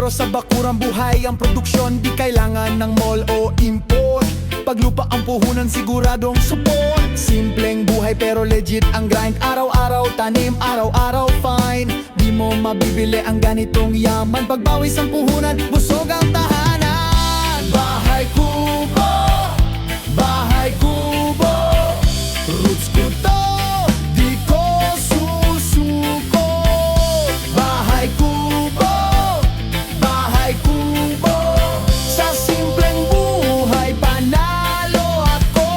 Pero sa bakurang buhay ang produksyon, di kailangan ng mall o import. Paglupa ang puhunan, siguradong support. Simpleng buhay pero legit ang grind. Araw-araw tanim, araw-araw fine. Di mo mabibili ang ganitong yaman. Pagbawis ang puhunan, busog ang tahanan. Bahay kubo, bahay kubo, roots ko to, di ko susuko. Bahay kubo, bahay kubo, sa simpleng buhay panalo ako.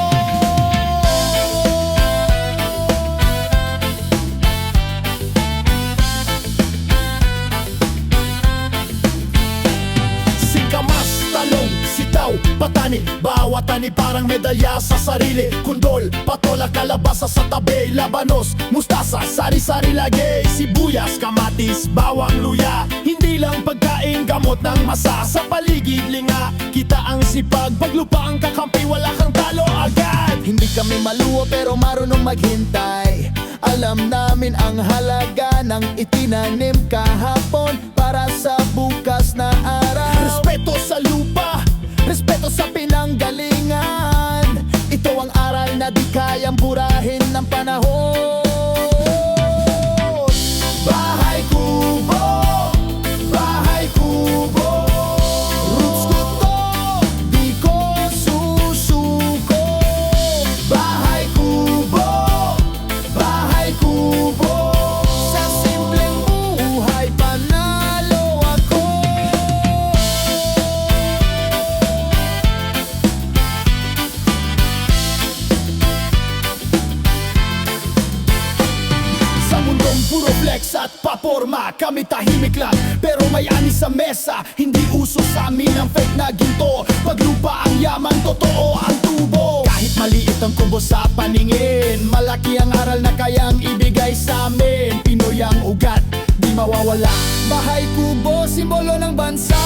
Singkamas, talong, sitaw, patani, bawat tani parang medalya sa sarili. Kundol, patola, kalabasa sa tabi, labanos, mustasa, sari-sari lagay, sibuyas, kamatis, bawang, luya. Hindi lang pagkain, gamot ng masa. Sa paligid, linga, kita ang sipag. Paglupa ang kakampi, wala kang talo agad. Hindi kami maluwa pero marunong maghintay. Alam namin ang halaga ng itinanim kahapon para sa bukas na araw. Respeto sa lupa, respeto sa pinanggalingan. Ito ang aral na di kayang burahin ng panahon. Bahay kubo, bahay kubo, roots ko to, di ko susuko. Bahay kubo, bahay kubo, sa simpleng buhay panalo ako. Sa mundong puro flex at paporma, kami tahimik lang pero may ani sa mesa. Hindi uso sa amin ang fake na ginto. Paglupa ang yaman, totoo ang tubo. Kahit maliit ang kubo sa paningin, malaki ang aral na kayang ibigay sa amin. Pinoy ang ugat, di mawawala. Bahay kubo, simbolo ng bansa.